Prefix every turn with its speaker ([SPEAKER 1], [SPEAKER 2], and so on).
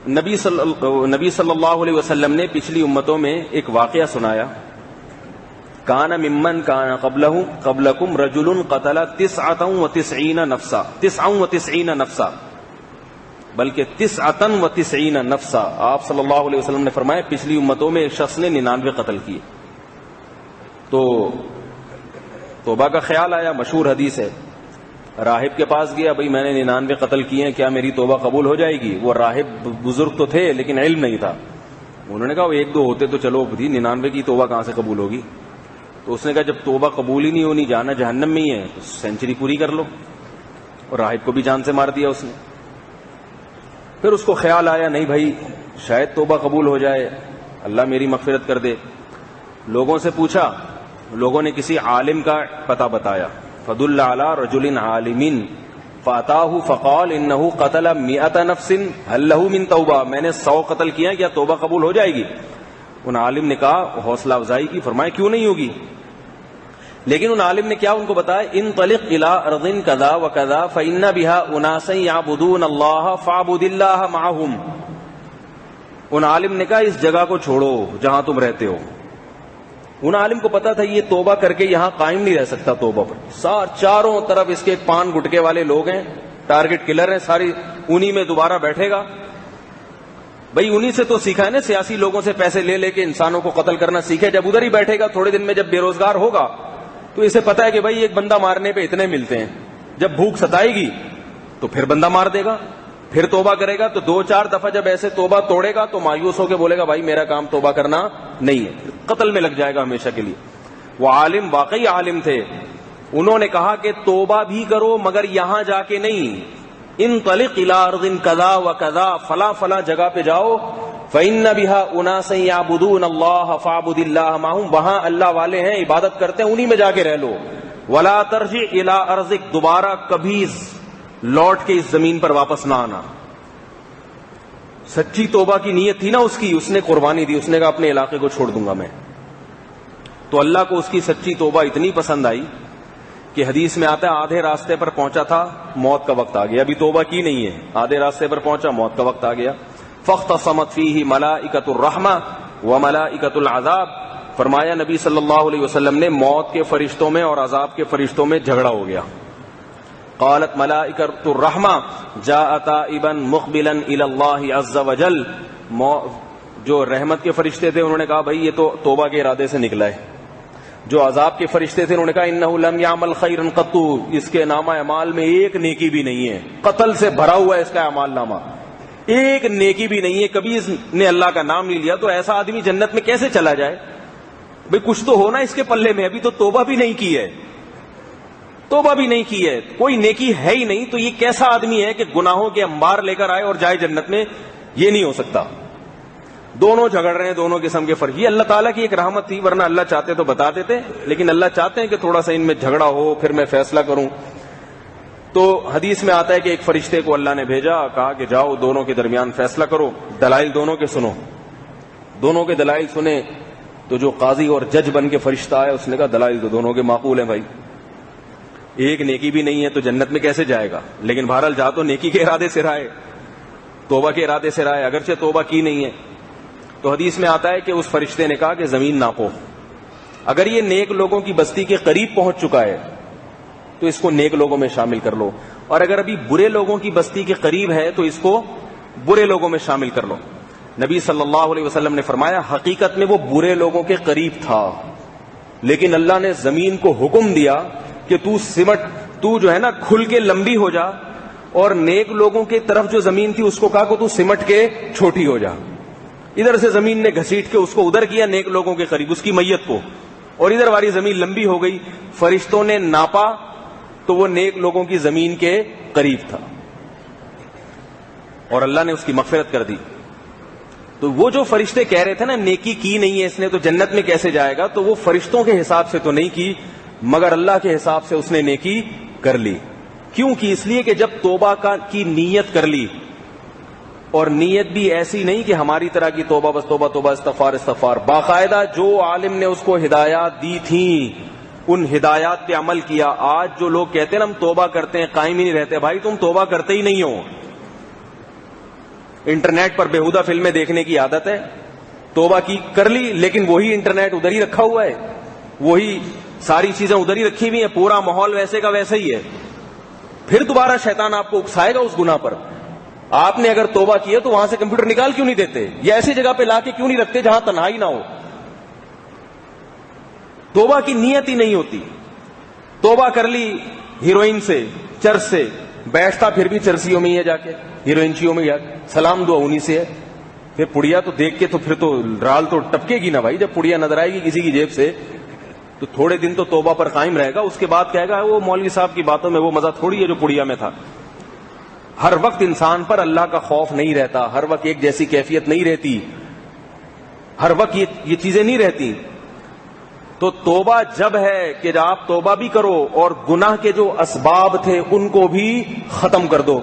[SPEAKER 1] نبی صلی اللہ علیہ وسلم نے پچھلی امتوں میں ایک واقعہ سنایا. کان ممن کان قبلکم رجل قتل 99 نفسا بلکہ 99 نفسا. آپ صلی اللہ علیہ وسلم نے فرمایا پچھلی امتوں میں ایک شخص نے 99 قتل کیے. تو توبہ کا خیال آیا, مشہور حدیث ہے. راہب کے پاس گیا, بھائی میں نے 99 قتل کیے ہیں, کیا میری توبہ قبول ہو جائے گی؟ وہ راہب بزرگ تو تھے لیکن علم نہیں تھا. انہوں نے کہا وہ 1-2 ہوتے تو چلو تھی, 99 کی توبہ کہاں سے قبول ہوگی؟ تو اس نے کہا جب توبہ قبول ہی نہیں ہونی, جانا جہنم میں ہی ہے, تو سینچری پوری کر لو. اور راہب کو بھی جان سے مار دیا اس نے. پھر اس کو خیال آیا نہیں بھائی شاید توبہ قبول ہو جائے, اللہ میری مغفرت کر دے. لوگوں سے پوچھا, لوگوں نے کسی عالم کا پتہ بتایا. فدل علی رجل عالم فاتاہ فقال انہ قتل 100 نفس هل له من توبہ, میں نے 100 قتل کیا, کیا توبہ قبول ہو جائے گی؟ ان عالم نے کہا, حوصلہ افزائی کی, فرمایا کیوں نہیں ہوگی. لیکن ان عالم نے کیا ان کو بتایا, انطلق الى ارض کذا وکذا فان بها اناسا یعبدون اللہ فاعبد اللہ معهم. ان عالم نے کہا اس جگہ کو چھوڑو جہاں تم رہتے ہو. ان عالم کو پتا تھا یہ توبہ کر کے یہاں قائم نہیں رہ سکتا توبہ پر, چاروں طرف اس کے پان گٹکے والے لوگ ہیں, ٹارگٹ کلر ہیں, ساری انہی میں دوبارہ بیٹھے گا. بھئی انہی سے تو سیکھا ہے نا, سیاسی لوگوں سے پیسے لے لے کے انسانوں کو قتل کرنا سیکھے. جب ادھر ہی بیٹھے گا تھوڑے دن میں جب بے روزگار ہوگا تو اسے پتا ہے کہ بھئی ایک بندہ مارنے پہ اتنے ملتے ہیں, جب بھوک ستائے گی تو پھر بندہ مار دے گا, پھر توبہ کرے گا. تو 2-4 دفعہ جب ایسے توبہ توڑے گا تو مایوس ہو کے بولے گا بھائی میرا کام توبہ کرنا نہیں ہے, قتل میں لگ جائے گا ہمیشہ کے لیے. وہ عالم واقعی عالم تھے, انہوں نے کہا کہ توبہ بھی کرو مگر یہاں جا کے نہیں, انطلق الى ارض کذا وکذا, فلاں فلاں جگہ پہ جاؤ, فإن بها اناسا یعبدون اللہ فاعبد اللہ معهم, وہاں اللہ والے ہیں عبادت کرتے ہیں, انہی میں جا کے رہ لو. ولا ترجع الى ارضک, دوبارہ کبھی لوٹ کے اس زمین پر واپس نہ آنا. سچی توبہ کی نیت تھی نا اس کی, اس نے قربانی دی, اس نے کہا اپنے علاقے کو چھوڑ دوں گا میں. تو اللہ کو اس کی سچی توبہ اتنی پسند آئی کہ حدیث میں آتا ہے آدھے راستے پر پہنچا تھا, موت کا وقت آ گیا, ابھی توبہ کی نہیں ہے, آدھے راستے پر پہنچا, موت کا وقت آ گیا. فاختصمت فیہ ملائکۃ الرحمہ وملائکۃ العذاب, فرمایا نبی صلی اللہ علیہ وسلم نے موت کے فرشتوں میں اور عذاب کے فرشتوں میں جھگڑا ہو گیا. قالت ملائکۃ الرحمہ جاء تائبا مقبلا الی اللہ عز وجل, جو رحمت کے فرشتے تھے انہوں نے کہا بھائی یہ تو توبہ کے ارادے سے نکلا ہے. جو عذاب کے فرشتے تھے انہوں نے کہا انہ لم یعمل خیرا قط, اس کے نامہ اعمال میں ایک نیکی بھی نہیں ہے, قتل سے بھرا ہوا ہے اس کا اعمال نامہ, ایک نیکی بھی نہیں ہے, کبھی اس نے اللہ کا نام نہیں لیا. تو ایسا آدمی جنت میں کیسے چلا جائے؟ بھئی کچھ تو ہونا اس کے پلے میں, ابھی تو توبہ بھی نہیں کی ہے, توبہ بھی نہیں کی ہے, کوئی نیکی ہے ہی نہیں. تو یہ کیسا آدمی ہے کہ گناہوں کے انبار لے کر آئے اور جائے جنت میں؟ یہ نہیں ہو سکتا. دونوں جھگڑ رہے ہیں, دونوں قسم کے فرق. یہ اللہ تعالیٰ کی ایک رحمت تھی, ورنہ اللہ چاہتے تو بتا دیتے, لیکن اللہ چاہتے ہیں کہ تھوڑا سا ان میں جھگڑا ہو پھر میں فیصلہ کروں. تو حدیث میں آتا ہے کہ ایک فرشتے کو اللہ نے بھیجا, کہا کہ جاؤ دونوں کے درمیان فیصلہ کرو, دلائل دونوں کے سنو. دونوں کے دلائل سنے تو جو قاضی اور جج بن کے فرشتہ آیا اس نے کہا دلائل تو دونوں کے معقول ہیں بھائی, ایک نیکی بھی نہیں ہے تو جنت میں کیسے جائے گا؟ لیکن بہرحال جا تو نیکی کے ارادے سے رہا ہے, توبہ کے ارادے سے رہا ہے, اگرچہ توبہ کی نہیں ہے. تو حدیث میں آتا ہے کہ اس فرشتے نے کہا کہ زمین ناپو, اگر یہ نیک لوگوں کی بستی کے قریب پہنچ چکا ہے تو اس کو نیک لوگوں میں شامل کر لو, اور اگر ابھی برے لوگوں کی بستی کے قریب ہے تو اس کو برے لوگوں میں شامل کر لو. نبی صلی اللہ علیہ وسلم نے فرمایا حقیقت میں وہ برے لوگوں کے قریب تھا, لیکن اللہ نے زمین کو حکم دیا کہ تو جو ہے نا کھل کے لمبی ہو جا, اور نیک لوگوں کی طرف جو زمین تھی اس کو کہا کہ تو سمٹ کے چھوٹی ہو جا. ادھر سے زمین نے گھسیٹ کے اس کو ادھر کیا نیک لوگوں کے قریب, اس کی میت کو, اور ادھر والی زمین لمبی ہو گئی. فرشتوں نے ناپا تو وہ نیک لوگوں کی زمین کے قریب تھا, اور اللہ نے اس کی مغفرت کر دی. تو وہ جو فرشتے کہہ رہے تھے نا نیکی کی نہیں ہے اس نے تو جنت میں کیسے جائے گا, تو وہ فرشتوں کے حساب سے تو نہیں کی, مگر اللہ کے حساب سے اس نے نیکی کر لی. کیوں کی؟ اس لیے کہ جب توبہ کی نیت کر لی, اور نیت بھی ایسی نہیں کہ ہماری طرح کی توبہ بس توبہ توبہ استغفار استغفار, باقاعدہ جو عالم نے اس کو ہدایات دی تھیں ان ہدایات پہ عمل کیا. آج جو لوگ کہتے ہیں نا ہم توبہ کرتے ہیں قائم ہی نہیں رہتے, بھائی تم توبہ کرتے ہی نہیں ہو. انٹرنیٹ پر بےہودہ فلمیں دیکھنے کی عادت ہے, توبہ کی کر لی, لیکن وہی انٹرنیٹ ادھر ہی رکھا ہوا ہے, وہی ساری چیزیں ادھر ہی رکھی ہوئی ہیں, پورا ماحول ویسے کا ویسا ہی ہے. پھر دوبارہ شیطان آپ کو اکسائے گا اس گناہ پر. آپ نے اگر توبہ کی ہے تو وہاں سے کمپیوٹر نکال کیوں نہیں دیتے, یا ایسی جگہ پہ لا کے کیوں نہیں رکھتے جہاں تنہائی نہ ہو. توبہ کی نیت ہی نہیں ہوتی. توبہ کر لی ہیروئن سے, چرس سے, بیٹھتا پھر بھی چرسیوں میں ہی ہے, جا کے ہیروئنچیوں میں, سلام دعا انہی سے ہے. پھر پڑیا تو دیکھ کے تو پھر تو رال تو ٹپکے گی نا بھائی, جب پڑیا نظر آئے گی کسی کی جیب سے تو تھوڑے دن تو توبہ پر قائم رہے گا, اس کے بعد کہے گا وہ مولوی صاحب کی باتوں میں وہ مزہ تھوڑی ہے جو پڑیا میں تھا. ہر وقت انسان پر اللہ کا خوف نہیں رہتا, ہر وقت ایک جیسی کیفیت نہیں رہتی, ہر وقت یہ چیزیں نہیں رہتی. تو توبہ جب ہے کہ جب آپ توبہ بھی کرو اور گناہ کے جو اسباب تھے ان کو بھی ختم کر دو.